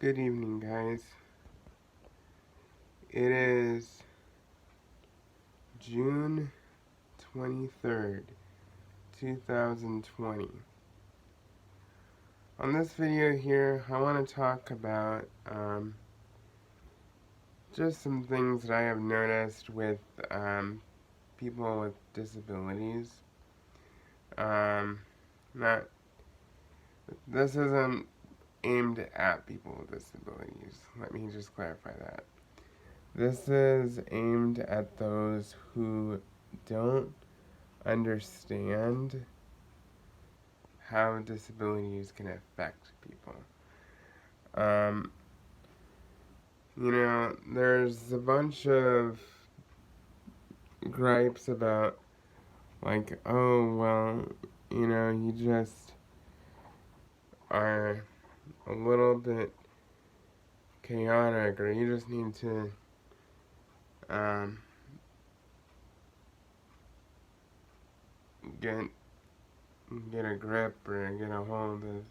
Good evening, guys. It is June 23rd, 2020. On this video here, I want to talk about just some things that I have noticed with people with disabilities. Not This isn't aimed at people with disabilities. Let me just clarify that. This is aimed at those who don't understand how disabilities can affect people. There's a bunch of gripes about, like, oh, well, you just are a little bit chaotic, or you just need to, get a grip or get a hold of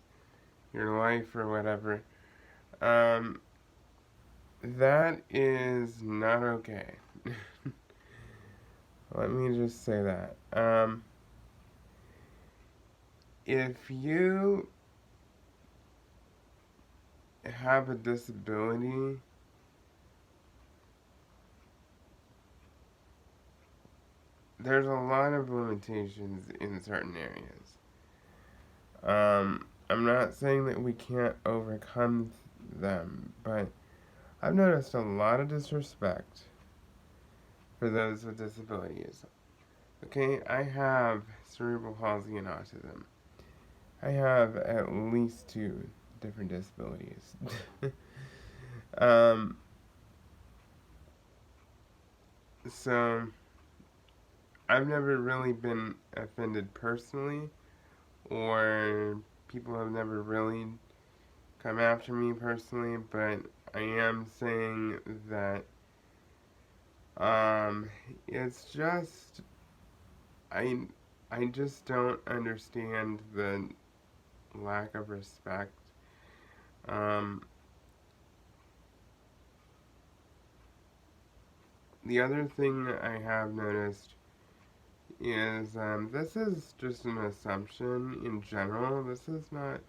your life or whatever. That is not okay. Let me just say that. If you have a disability, there's a lot of limitations in certain areas. I'm not saying that we can't overcome them, but I've noticed a lot of disrespect for those with disabilities. Okay, I have cerebral palsy and autism. I have at least 2 different disabilities. So I've never really been offended personally, or people have never really come after me personally, but I am saying that it's just I just don't understand the lack of respect. The other thing I have noticed is this is just an assumption in general. This is not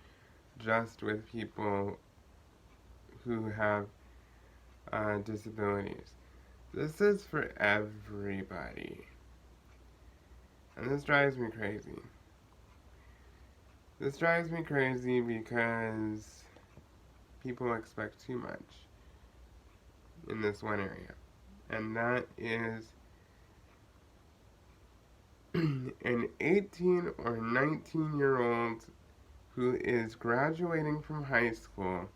just with people who have disabilities. This is for everybody. And this drives me crazy. This drives me crazy because people expect too much in this one area. And that is an 18 or 19-year-old who is graduating from high school,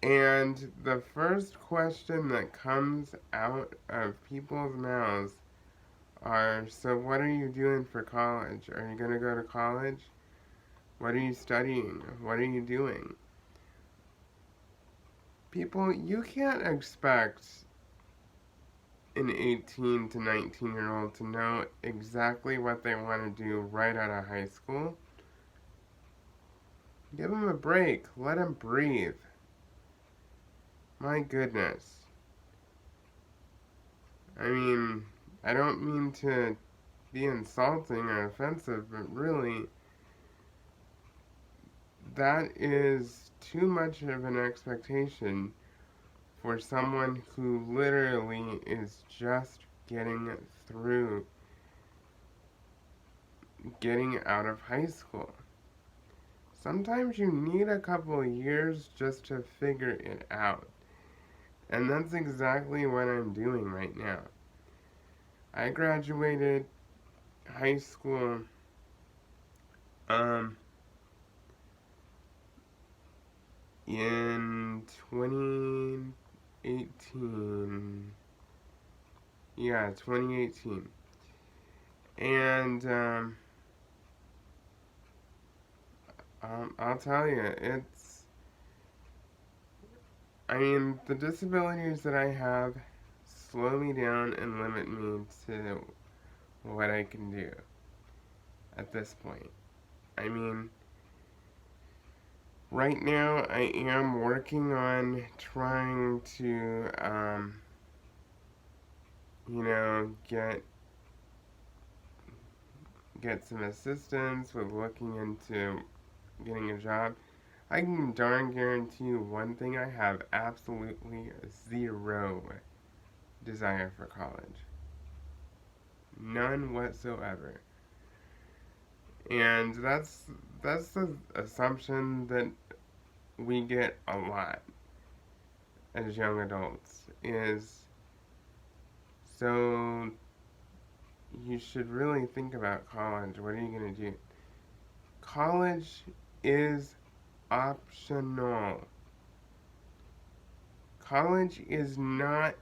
and the first question that comes out of people's mouths are, so what are you doing for college? Are you going to go to college? What are you studying? What are you doing? People, you can't expect an 18 to 19-year-old to know exactly what they want to do right out of high school. Give them a break. Let them breathe. My goodness. I mean, I don't mean to be insulting or offensive, but really, that is too much of an expectation for someone who literally is just getting through getting out of high school. Sometimes you need a couple of years just to figure it out. And that's exactly what I'm doing right now. I graduated high school in 2018. Yeah, 2018. And I'll tell you, the disabilities that I have slow me down and limit me to what I can do at this point. I mean, Right now, I am working on trying to, get some assistance with looking into getting a job. I can darn guarantee you one thing: I have absolutely zero desire for college, none whatsoever. And that's the assumption that we get a lot as young adults is, so you should really think about college. What are you going to do? College is optional. College is not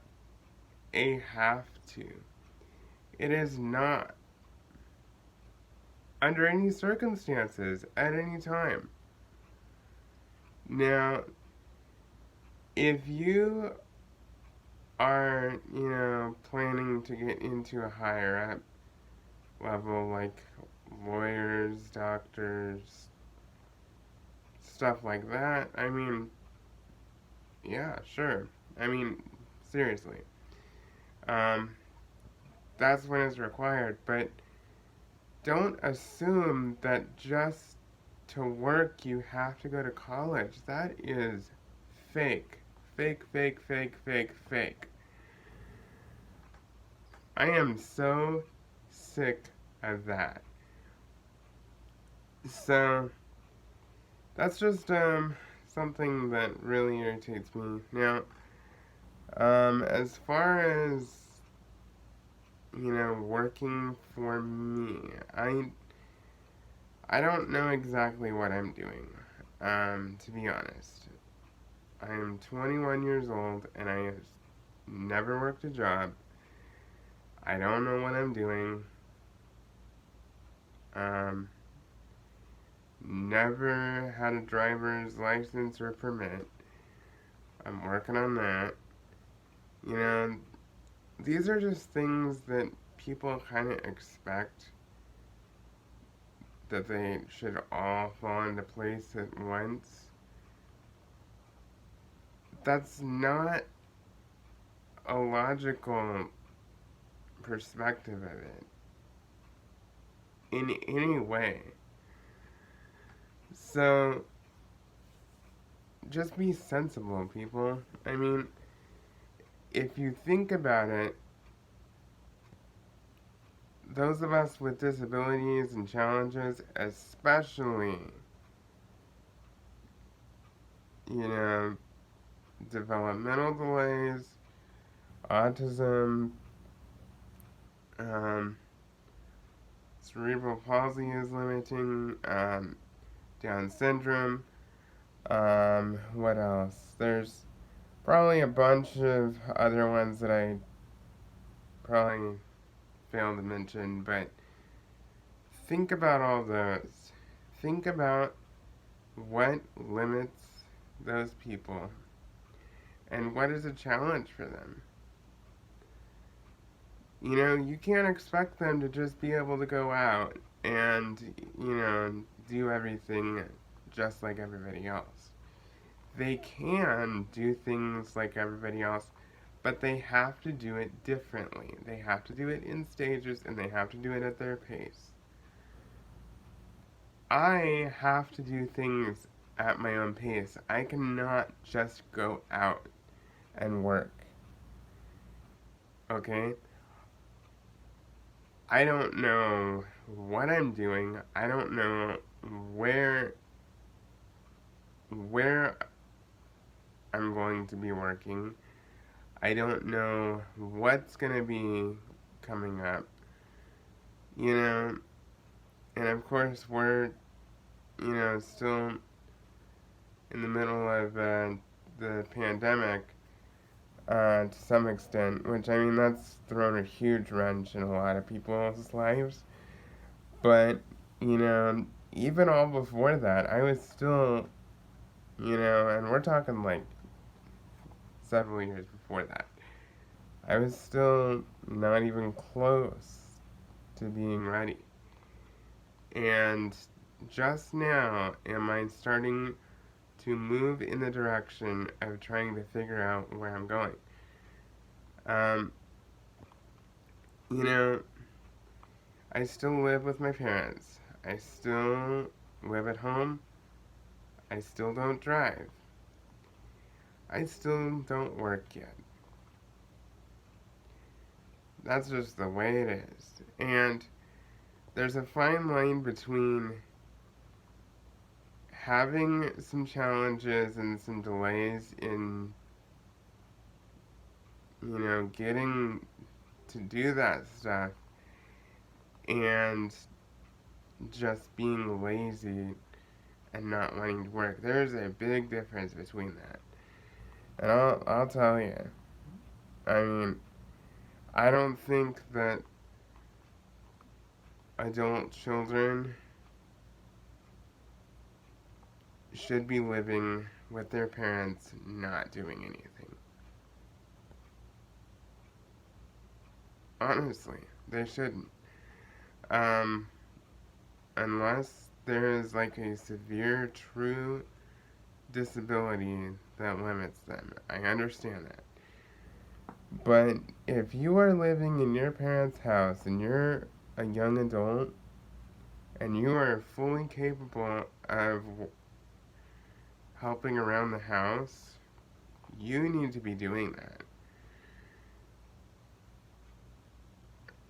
a have to. It is not. Under any circumstances, at any time. Now, if you are, planning to get into a higher up level, like lawyers, doctors, stuff like that, I mean, yeah, sure. I mean, seriously. Um, that's when it's required, but don't assume that just to work you have to go to college. That is fake. Fake, fake, fake, fake, fake. I am so sick of that. So that's just something that really irritates me. Now, as far as working for me, I don't know exactly what I'm doing. To be honest, I am 21 years old and I have never worked a job. I don't know what I'm doing. Um, Never had a driver's license or permit. I'm working on that. You know, these are just things that people kind of expect that they should all fall into place at once. That's not a logical perspective of it in any way. So, just be sensible, people. I mean, if you think about it, those of us with disabilities and challenges, especially, you know, developmental delays, autism, um, cerebral palsy is limiting, Down syndrome, what else? There's probably a bunch of other ones that I probably failed to mention, but think about all those. Think about what limits those people and what is a challenge for them. You can't expect them to just be able to go out and, do everything just like everybody else. They can do things like everybody else, but they have to do it differently. They have to do it in stages and they have to do it at their pace. I have to do things at my own pace. I cannot just go out and work. Okay? I don't know what I'm doing. I don't know where I'm going to be working. I don't know what's going to be coming up. And of course we're, still in the middle of the pandemic to some extent, which I mean that's thrown a huge wrench in a lot of people's lives. But even all before that, I was still, and we're talking like several years before that, I was still not even close to being ready. And just now am I starting to move in the direction of trying to figure out where I'm going. Um, you know, I still live with my parents. I still live at home. I still don't drive. I still don't work yet. That's just the way it is. And there's a fine line between having some challenges and some delays in, getting to do that stuff and just being lazy and not wanting to work. There's a big difference between that. And I'll tell you. I mean, I don't think that adult children should be living with their parents not doing anything. Honestly, they shouldn't. Um, unless there is like a severe, true disability that limits them. I understand that. But if you are living in your parents' house and you're a young adult and you are fully capable of helping around the house, you need to be doing that.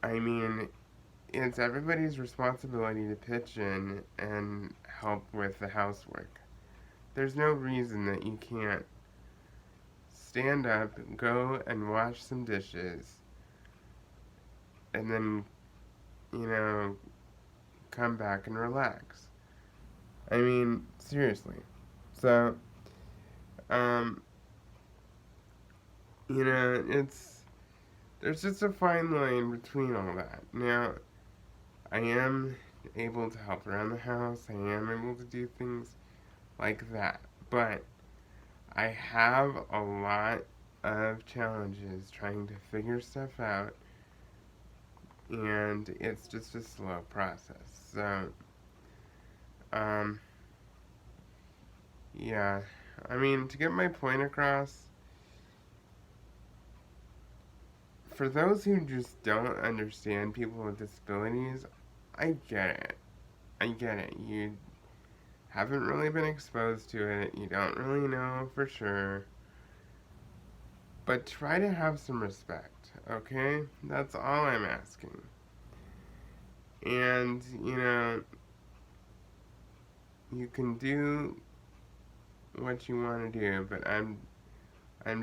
I mean, it's everybody's responsibility to pitch in and help with the housework. There's no reason that you can't stand up, go and wash some dishes, and then, you know, come back and relax. I mean, seriously. So, um, there's just a fine line between all that. Now, I am able to help around the house, I am able to do things like that, but I have a lot of challenges trying to figure stuff out, and it's just a slow process. So, um, yeah, I mean, to get my point across, for those who just don't understand people with disabilities, I get it. I get it. You haven't really been exposed to it, you don't really know for sure. But try to have some respect, okay? That's all I'm asking. And, you can do what you want to do, but I'm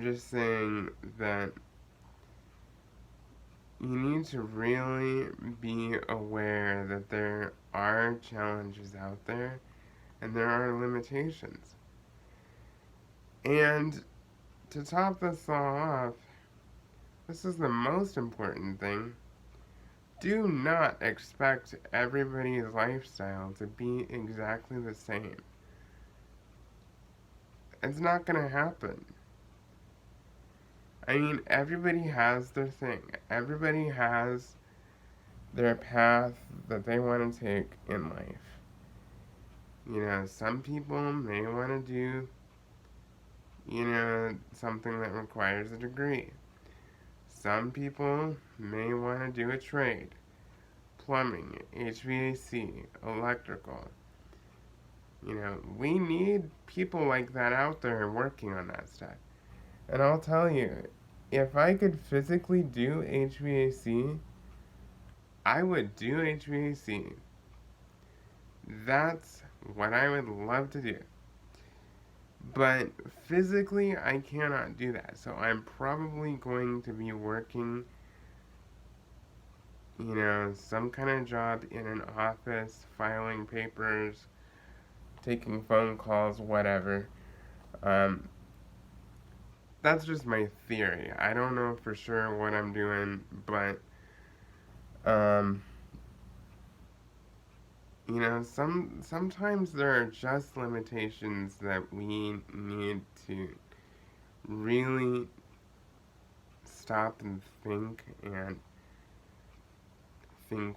just saying that you need to really be aware that there are challenges out there and there are limitations. And to top this all off, this is the most important thing. Do not expect everybody's lifestyle to be exactly the same. It's not going to happen. I mean, everybody has their thing. Everybody has their path that they want to take in life. Some people may want to do, something that requires a degree. Some people may want to do a trade. Plumbing, HVAC, electrical. We need people like that out there working on that stuff. And I'll tell you, if I could physically do HVAC, I would do HVAC. That's what I would love to do. But physically, I cannot do that. So I'm probably going to be working, some kind of job in an office, filing papers, taking phone calls, whatever. Um, that's just my theory. I don't know for sure what I'm doing, but um, sometimes there are just limitations that we need to really stop and think,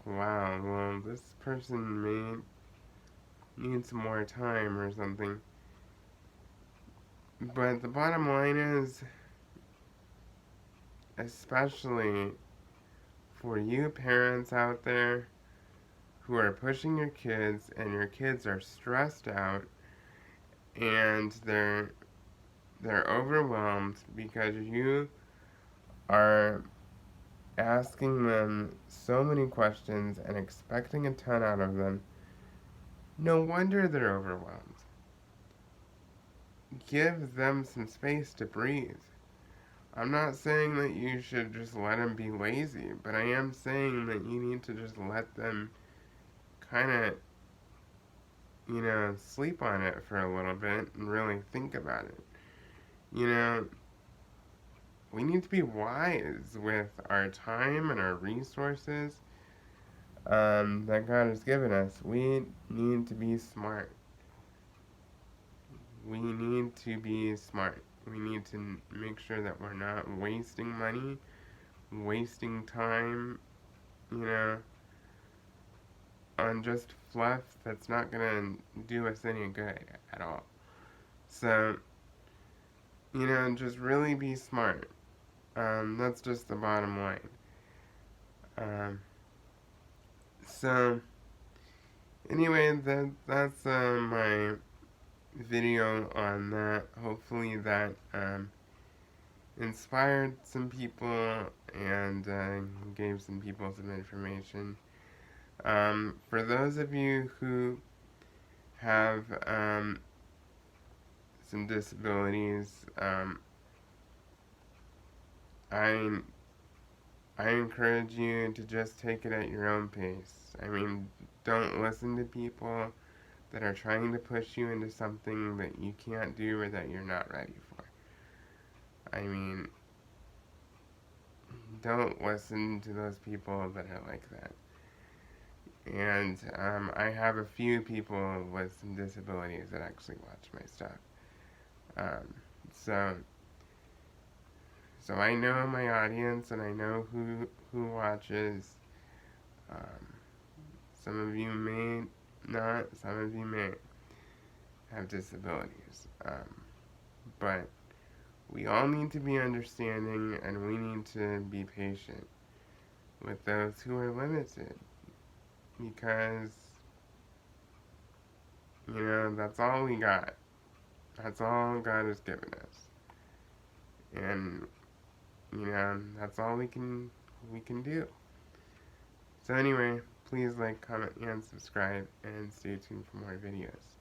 wow, well, this person may need some more time or something. But the bottom line is, especially for you parents out there who are pushing your kids and your kids are stressed out and they're overwhelmed because you are asking them so many questions and expecting a ton out of them. No wonder they're overwhelmed. Give them some space to breathe. I'm not saying that you should just let them be lazy, but I am saying that you need to just let them kind of, sleep on it for a little bit and really think about it. You know, we need to be wise with our time and our resources that God has given us. We need to be smart. We need to be smart. We need to make sure that we're not wasting money, wasting time, you know, on just fluff that's not gonna do us any good at all. So, just really be smart. That's just the bottom line. Um, so, anyway, that's my video on that. Hopefully that inspired some people and gave some people some information. For those of you who have some disabilities, I I encourage you to just take it at your own pace. I mean, don't listen to people that are trying to push you into something that you can't do or that you're not ready for. I mean, don't listen to those people that are like that. And I have a few people with some disabilities that actually watch my stuff. Um, so, so I know my audience and I know who watches. Um, some of you may not. Some of you may have disabilities. But we all need to be understanding and we need to be patient with those who are limited because, that's all we got. That's all God has given us. And, that's all we can do. So anyway, please like, comment, and subscribe, and stay tuned for more videos.